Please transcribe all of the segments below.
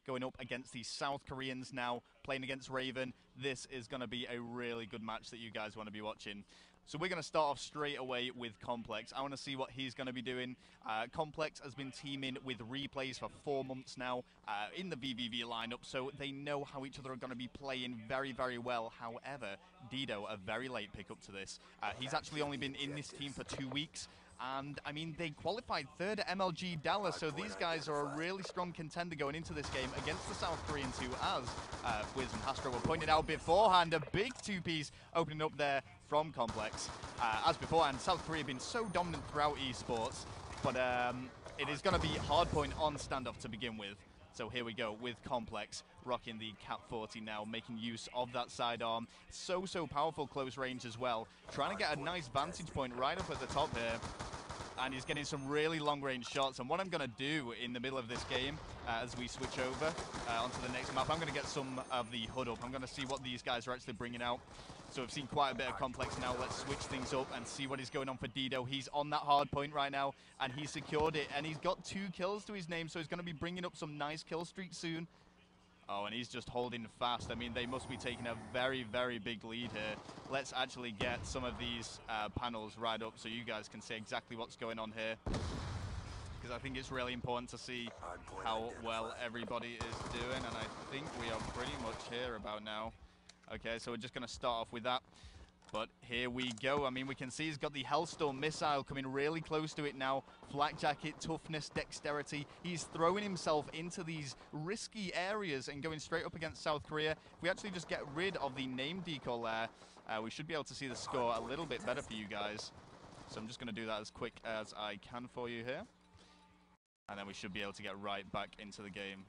going up against the South Koreans now, playing against Raven. This is going to be a really good match that you guys want to be watching. So we're going to start off straight away with Complex. I want to see what he's going to be doing. Complex has been teaming with Replays for 4 months now in the vVv lineup, so they know how each other are going to be playing very, very well. However, Dido, a very late pickup to this. He's actually only been in this team for 2 weeks. And, I mean, they qualified third at MLG Dallas, so these guys are a really strong contender going into this game against the South Koreans, who, as Wiz and Hastro were pointed out beforehand, a big two-piece opening up there from Complex. As beforehand, South Korea have been so dominant throughout esports, but it is going to be hardpoint on standoff to begin with. So here we go with Complex, rocking the Cap 40 now, making use of that sidearm. So powerful close range as well. Trying to get a nice vantage point right up at the top here. And he's getting some really long-range shots. And what I'm going to do in the middle of this game, as we switch over onto the next map, I'm going to get some of the HUD up. I'm going to see what these guys are actually bringing out. So we've seen quite a bit of Complex now. Let's switch things up and see what is going on for Dido. He's on that hard point right now, and he's secured it. And he's got 2 kills to his name, so he's going to be bringing up some nice kill streaks soon. Oh, and he's just holding fast. I mean, they must be taking a very, very big lead here. Let's actually get some of these panels right up so you guys can see exactly what's going on here. Because I think it's really important to see how well everybody is doing. And I think we are pretty much here about now. Okay, so we're just going to start off with that. But here we go. I mean, we can see he's got the Hellstorm missile coming really close to it now. Flak jacket, toughness, dexterity. He's throwing himself into these risky areas and going straight up against South Korea. If we actually just get rid of the name decal there, we should be able to see the score a little bit better for you guys. So I'm just going to do that as quick as I can for you here. And then we should be able to get right back into the game.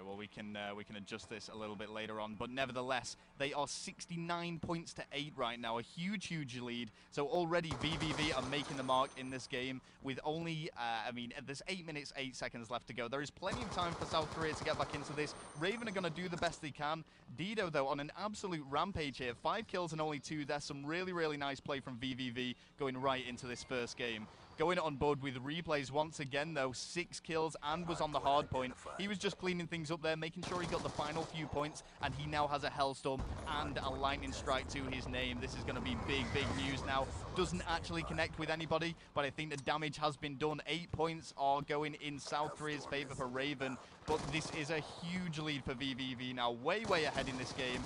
Well, we can adjust this a little bit later on, but nevertheless, they are 69 points to 8 right now, a huge lead. So already vVv are making the mark in this game with only, I mean, there's 8 minutes, 8 seconds left to go. There is plenty of time for South Korea to get back into this. Raven are going to do the best they can. Dido, though, on an absolute rampage here, 5 kills and only 2. There's some really nice play from vVv going right into this first game. Going on board with Replays once again, though, 6 kills and was on the hard point. He was just cleaning things up there, making sure he got the final few points, and he now has a Hellstorm and a Lightning Strike to his name. This is going to be big news now. Doesn't actually connect with anybody, but I think the damage has been done. 8 points are going in South Korea's favor for Raven, but this is a huge lead for vVv now, way ahead in this game.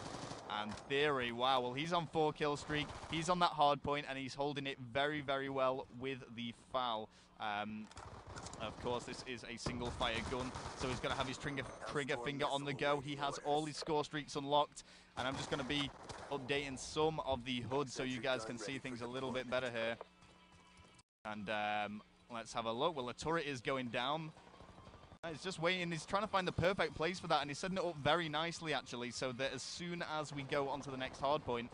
And Theory, wow, well, he's on 4 kill streak. He's on that hard point, and he's holding it very well with the foul. Of course, this is a single fire gun, so he's going to have his trigger finger on the go. He has all his score streaks unlocked, and I'm just going to be updating some of the HUD so you guys can see things a little bit better here. And let's have a look. Well, the turret is going down. He's just waiting. He's trying to find the perfect place for that, and he's setting it up very nicely, actually, so that as soon as we go onto the next hard point,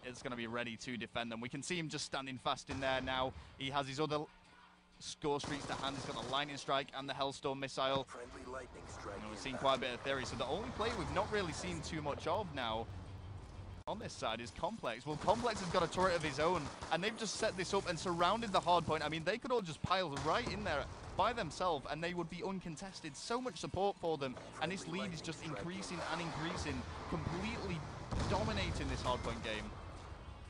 it's going to be ready to defend them. We can see him just standing fast in there now. He has his other score streaks to hand. He's got the Lightning Strike and the Hellstorm missile. And we've seen quite a bit of Theory, so the only player we've not really seen too much of now on this side is Complex. Well, Complex has got a turret of his own, and they've just set this up and surrounded the hard point. I mean, they could all just pile right in there by themselves, and they would be uncontested. So much support for them, and this lead is just increasing and increasing, completely dominating this hardpoint game.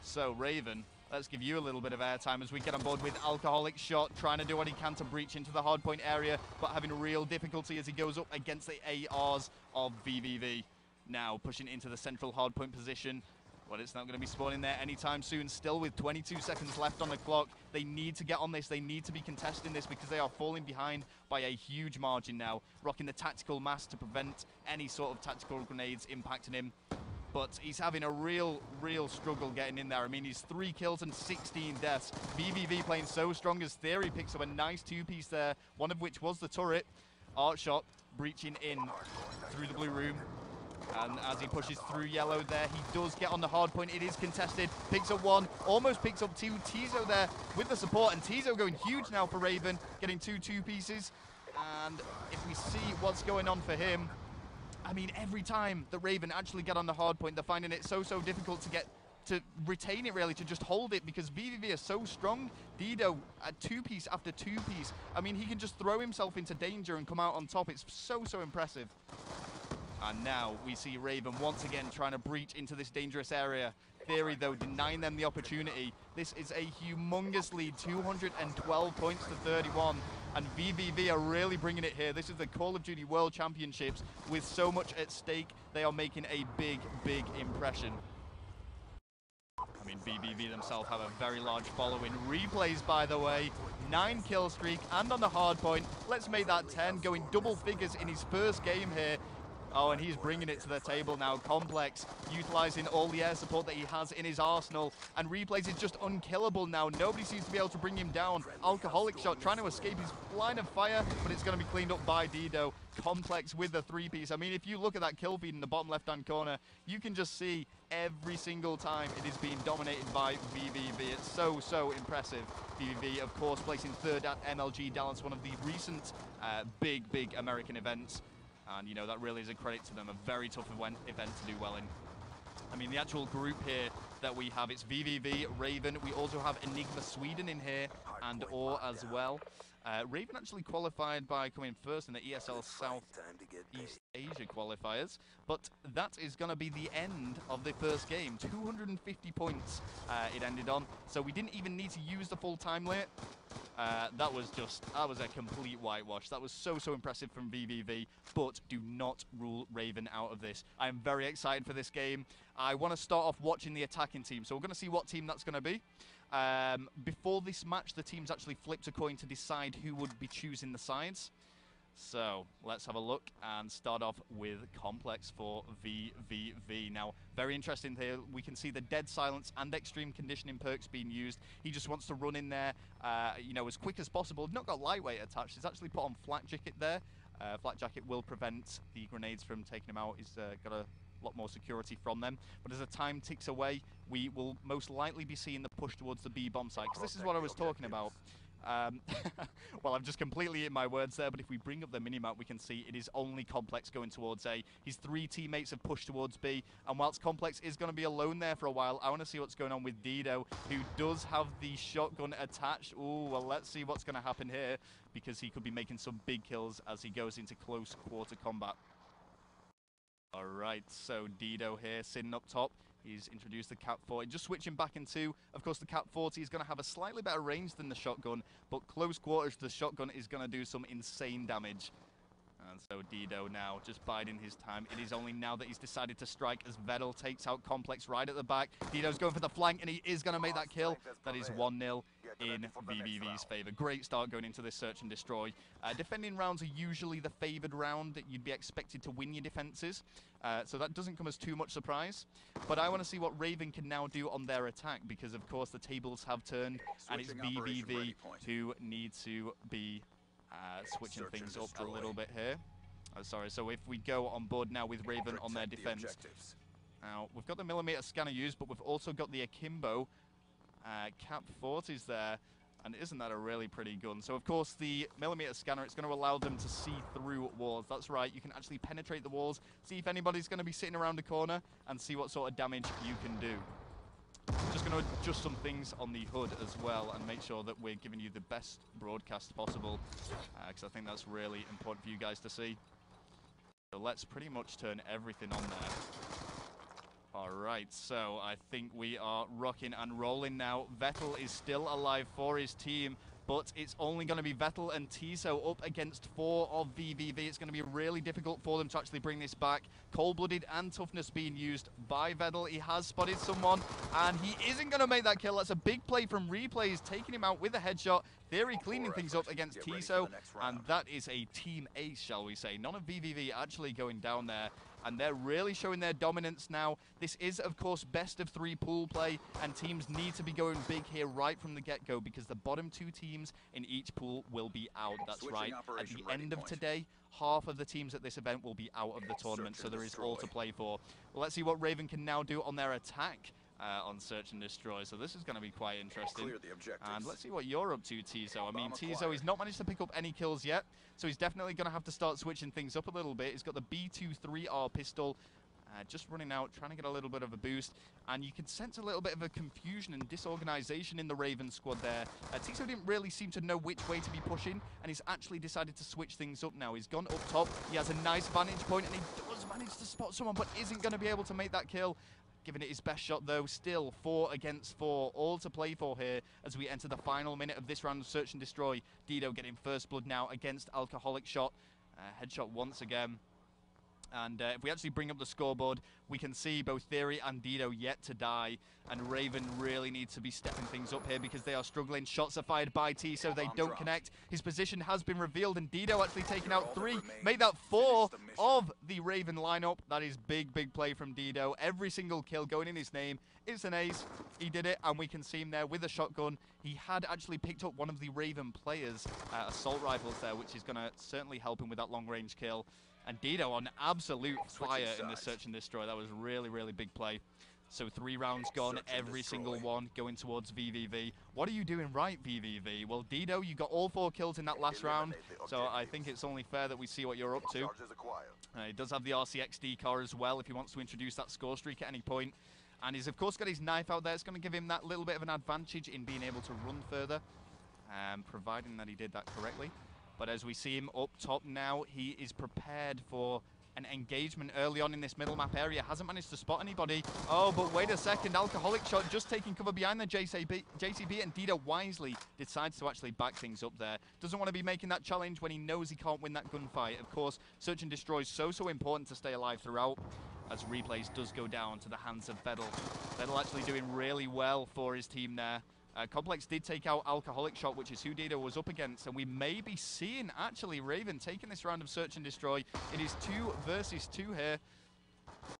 So Raven, let's give you a little bit of airtime as we get on board with Alcoholic Shot, trying to do what he can to breach into the hardpoint area, but having real difficulty as he goes up against the ARs of vVv. Now pushing into the central hardpoint position. Well, it's not going to be spawning there anytime soon. Still with 22 seconds left on the clock. They need to get on this. They need to be contesting this because they are falling behind by a huge margin now. Rocking the tactical mask to prevent any sort of tactical grenades impacting him. But he's having a real struggle getting in there. I mean, he's 3 kills and 16 deaths. vVv playing so strong as Theory picks up a nice 2-piece there, one of which was the turret. Art Shot breaching in through the blue room. And as he pushes through yellow there, he does get on the hard point. It is contested. Picks up 1, almost picks up 2. Tizo there with the support, and Tizo going huge now for Raven, getting 2 2-pieces. And if we see what's going on for him, I mean, every time the Raven actually get on the hard point, they're finding it so difficult to get to retain it, really, to just hold it, because vVv is so strong. Dido at two-piece after two-piece. I mean, he can just throw himself into danger and come out on top. It's so, so impressive. And now we see Raven once again trying to breach into this dangerous area. Theory, though, denying them the opportunity. This is a humongous lead, 212 points to 31. And vVv are really bringing it here. This is the Call of Duty World Championships. With so much at stake, they are making a big, big impression. I mean, vVv themselves have a very large following. Replays, by the way, 9 kill streak, and on the hard point, let's make that 10, going double figures in his first game here. Oh, and he's bringing it to the table now. Complex, utilizing all the air support that he has in his arsenal. And Replays is just unkillable now. Nobody seems to be able to bring him down. Alcoholic Shot trying to escape his line of fire, but it's going to be cleaned up by Dido. Complex with the three-piece. I mean, if you look at that kill feed in the bottom left-hand corner, you can just see every single time it is being dominated by vVv. It's so, so impressive. vVv, of course, placing third at MLG Dallas, one of the recent big American events. And, you know, that really is a credit to them. A very tough event to do well in. I mean, the actual group here that we have, it's vVv, Raven. We also have Enigma Sweden in here, and OR as well. Raven actually qualified by coming first in the ESL South East Asia qualifiers. But that is going to be the end of the first game. 250 points it ended on. So we didn't even need to use the full time limit. That was a complete whitewash. That was so impressive from vVv, but do not rule Raven out of this. I am very excited for this game. I want to start off watching the attacking team, so we're going to see what team that's going to be. Before this match, the teams actually flipped a coin to decide who would be choosing the sides. So let's have a look and start off with Complex for vVv. Now, very interesting here. We can see the Dead Silence and Extreme Conditioning perks being used. He just wants to run in there, you know, as quick as possible. Not got Lightweight attached. He's actually put on Flak Jacket there. Flak Jacket will prevent the grenades from taking him out. He's got a lot more security from them. But as the time ticks away, we will most likely be seeing the push towards the B-bomb site. Because this is what I was talking about. Well, I've just completely hit my words there, but if we bring up the minimap, we can see it is only Complex going towards A. His 3 teammates have pushed towards B, and whilst Complex is going to be alone there for a while, I want to see what's going on with Dido, who does have the shotgun attached. Ooh, well, let's see what's going to happen here, because he could be making some big kills as he goes into close quarter combat. Alright, so Dido here sitting up top. He's introduced the Cap 40, just switching back into, of course, the Cap 40 is going to have a slightly better range than the shotgun, but close quarters, the shotgun is going to do some insane damage. And so Dido now just biding his time. It is only now that he's decided to strike as Vettel takes out Complex right at the back. Dido's going for the flank, and he is going to make that kill. That is 1-0 in vVv's favor. Great start going into this search and destroy. Defending rounds are usually the favored round that you'd be expected to win your defenses. So that doesn't come as too much surprise. But I want to see what Raven can now do on their attack, because of course the tables have turned, and it's vVv who need to be switching things up a little bit here. Oh, sorry, so if we go on board now with Raven on their defense. Now, we've got the millimeter scanner used, but we've also got the Akimbo Cap 40s there. And isn't that a really pretty gun? So, of course, the millimeter scanner, it's going to allow them to see through walls. That's right, you can actually penetrate the walls, see if anybody's going to be sitting around the corner, and see what sort of damage you can do. Just going to adjust some things on the HUD as well and make sure that we're giving you the best broadcast possible, because I think that's really important for you guys to see. So let's pretty much turn everything on there. Alright, so I think we are rocking and rolling now. Vettel is still alive for his team, but it's only going to be Vettel and Tiso up against 4 of vVv. It's going to be really difficult for them to actually bring this back. Cold-blooded and toughness being used by Vettel. He has spotted someone, and he isn't going to make that kill. That's a big play from Replays, taking him out with a headshot. Theory cleaning things up against Tiso, and that is a team ace, shall we say. None of vVv actually going down there, and they're really showing their dominance now. This is, of course, best of 3 pool play, and teams need to be going big here right from the get-go, because the bottom 2 teams in each pool will be out. That's right. At the end of today, half of the teams at this event will be out of the tournament, so there is all to play for. Well, let's see what Raven can now do on their attack. On Search and Destroy, so this is going to be quite interesting. And let's see what you're up to, Tiso. I mean, Tiso, he's not managed to pick up any kills yet, so he's definitely going to have to start switching things up a little bit. He's got the B23R pistol, Just running out, trying to get a little bit of a boost, and you can sense a little bit of a confusion and disorganization in the Raven squad there. Tiso didn't really seem to know which way to be pushing, and he's actually decided to switch things up now. He's gone up top, he has a nice vantage point, and he does manage to spot someone, but isn't going to be able to make that kill. Giving it his best shot though, still 4 against 4, all to play for here as we enter the final minute of this round of Search and Destroy. Dido getting first blood now against Alcoholic Shot. Headshot once again. And if we actually bring up the scoreboard, we can see both Theory and Dido yet to die. And Raven really needs to be stepping things up here because they are struggling. Shots are fired by T, so they don't connect. His position has been revealed, and Dido actually taking out 3. Made that 4 of the Raven lineup. That is big, big play from Dido. Every single kill going in his name. It's an ace. He did it, and we can see him there with a shotgun. He had actually picked up one of the Raven players' assault rifles there, which is going to certainly help him with that long-range kill. And Dido on absolute fire in this Search and Destroy. That was really, really big play. So 3 rounds gone, every single one going towards vVv. What are you doing right, vVv? Well, Dido, you got all 4 kills in that last round, so I think it's only fair that we see what you're up to. He does have the RCXD car as well if he wants to introduce that score streak at any point. And he's, of course, got his knife out there. It's going to give him that little bit of an advantage in being able to run further, providing that he did that correctly. But as we see him up top now, he is prepared for an engagement early on in this middle map area. Hasn't managed to spot anybody. Oh, but wait a second. Alcoholic Shot just taking cover behind the JCB, and Dido wisely decides to actually back things up there. Doesn't want to be making that challenge when he knows he can't win that gunfight. Of course, Search and Destroy is so important to stay alive throughout, as replays does go down to the hands of Vedel. Vedel actually doing really well for his team there. Complex did take out Alcoholic Shot, which is who Dido was up against, and we may be seeing actually Raven taking this round of Search and Destroy. It is 2 versus 2 here,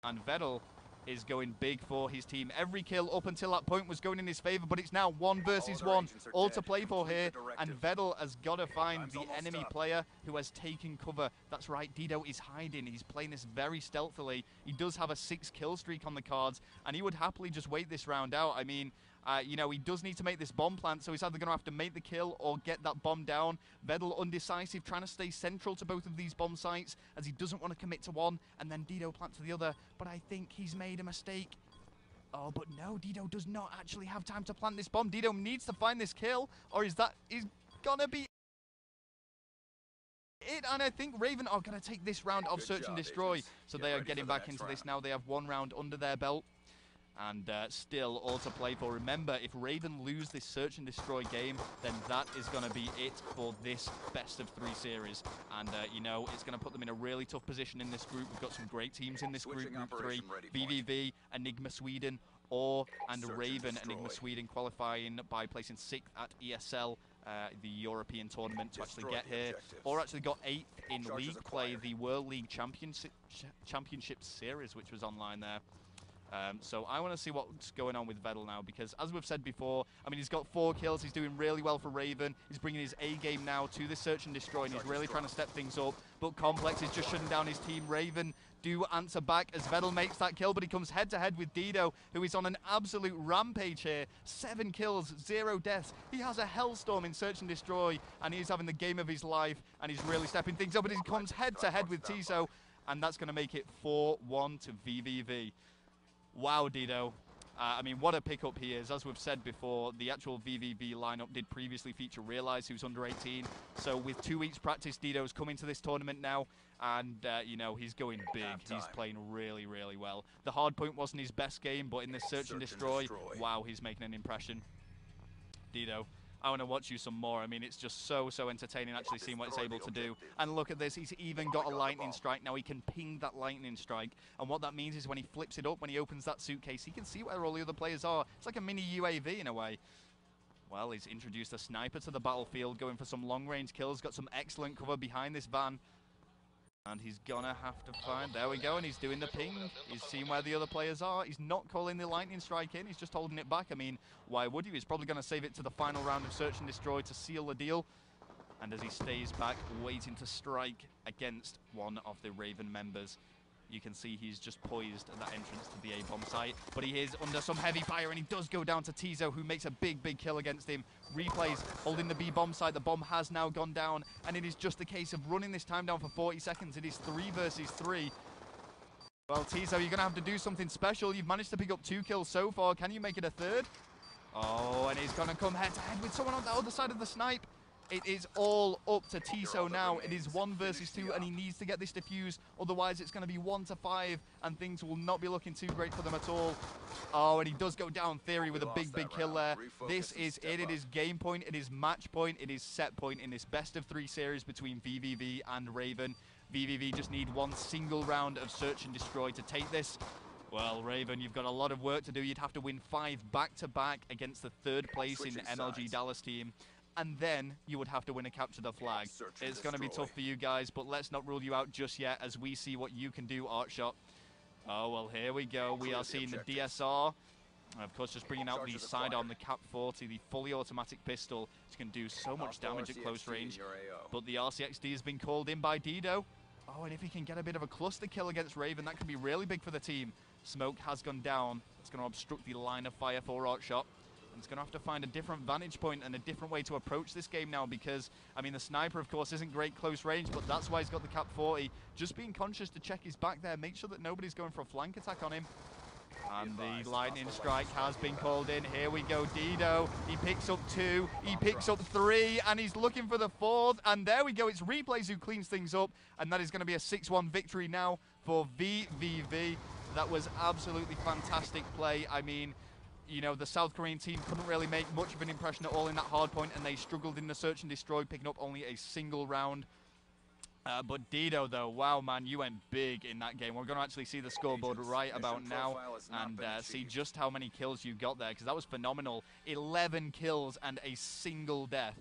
and Vedel is going big for his team. Every kill up until that point was going in his favor, but it's now 1 versus 1, all to play for here, and Vedel has got to find the enemy player who has taken cover. That's right, Dido is hiding. He's playing this very stealthily. He does have a 6 kill streak on the cards, and he would happily just wait this round out. I mean, you know, he does need to make this bomb plant, so he's either going to have to make the kill or get that bomb down. Vedel undecisive, trying to stay central to both of these bomb sites, as he doesn't want to commit to one, and then Dido plant to the other. But I think he's made a mistake. Oh, but no, Dido does not actually have time to plant this bomb. Dido needs to find this kill, or is gonna be it? And I think Raven are going to take this round of Search and Destroy. So they are getting back into this now. They have 1 round under their belt. And still all to play for. Remember, if Raven lose this Search and Destroy game, then that is going to be it for this best of 3 series. And, you know, it's going to put them in a really tough position in this group. We've got some great teams in this group, Group 3. vVv, Enigma Sweden, and Raven. Enigma Sweden qualifying by placing 6th at ESL, the European tournament, to actually get here. Or actually got 8th in League Play, the World League Championship Series, which was online there. So I want to see what's going on with Vedel now, because as we've said before, I mean, he's got 4 kills. He's doing really well for Raven. He's bringing his A game now to the Search and Destroy, and he's really trying to step things up. But Complex is just shutting down his team. Raven do answer back as Vedel makes that kill, but he comes head-to-head with Dido, who is on an absolute rampage here. 7 kills, 0 deaths. He has a hellstorm in Search and Destroy, and he's having the game of his life, and he's really stepping things up, but he comes head-to-head with Tiso, and that's going to make it 4-1 to vVv. Wow, Dido. I mean, what a pickup he is. As we've said before, the actual vVv lineup did previously feature Realize, who's under 18. So with 2 weeks practice, Dido's coming to this tournament now. And, you know, he's going big. He's playing really, really well. The hard point wasn't his best game, but in this Search and Destroy, wow, he's making an impression. Dido, I want to watch you some more. I mean, it's just so entertaining actually seeing what it's able to do. And look at this, he's even got a lightning strike. Now he can ping that lightning strike. And what that means is when he flips it up, when he opens that suitcase, he can see where all the other players are. It's like a mini UAV in a way. Well, he's introduced a sniper to the battlefield, going for some long-range kills, got some excellent cover behind this van. And he's gonna have to find, there we go, and he's doing the ping. He's seeing where the other players are. He's not calling the lightning strike in, he's just holding it back. I mean, why would you? He's probably gonna save it to the final round of Search and Destroy to seal the deal. And as he stays back, waiting to strike against one of the Raven members, you can see he's just poised at that entrance to the A-bomb site. But he is under some heavy fire, and he does go down to Tiso, who makes a big kill against him. Replays holding the B-bomb site. The bomb has now gone down, and it is just a case of running this time down for 40 seconds. It is 3 versus 3. Well, Tiso, you're going to have to do something special. You've managed to pick up 2 kills so far. Can you make it a third? Oh, and he's going to come head-to-head with someone on the other side of the snipe. It is all up to Tiso now. It is 1 versus 2, and he needs to get this defused. Otherwise, it's going to be 1 to 5, and things will not be looking too great for them at all. Oh, and he does go down Theory with a big kill there. This is it. It is game point. It is match point. It is set point in this best of 3 series between vVv and Raven. vVv just need 1 single round of search and destroy to take this. Well, Raven, you've got a lot of work to do. You'd have to win 5 back-to-back against the 3rd place in NLG Dallas team. And then you would have to win a capture the flag. It's going to be tough for you guys, but let's not rule you out just yet as we see what you can do, Artshot. Oh, well, here we go. We are seeing the DSR. Of course, just bringing out the sidearm, the Cap 40, the fully automatic pistol. It can do so much damage at close range. But the RCXD has been called in by Dido. Oh, and if he can get a bit of a cluster kill against Raven, that could be really big for the team. Smoke has gone down. It's going to obstruct the line of fire for Artshot. He's going to have to find a different vantage point and a different way to approach this game now because, I mean, the sniper, of course, isn't great close range, but that's why he's got the Cap 40. Just being conscious to check his back there, make sure that nobody's going for a flank attack on him. And the lightning strike has been called in. Here we go, Dido. He picks up 2, he picks up 3, and he's looking for the 4th. And there we go, it's Replays who cleans things up, and that is going to be a 6-1 victory now for vVv. That was absolutely fantastic play. I mean, you know, the South Korean team couldn't really make much of an impression at all in that hard point, and they struggled in the search and destroy, picking up only a single round. But Dido, though, wow, man, you went big in that game. We're going to actually see the scoreboard right about now and see just how many kills you got there, because that was phenomenal. 11 kills and a single death.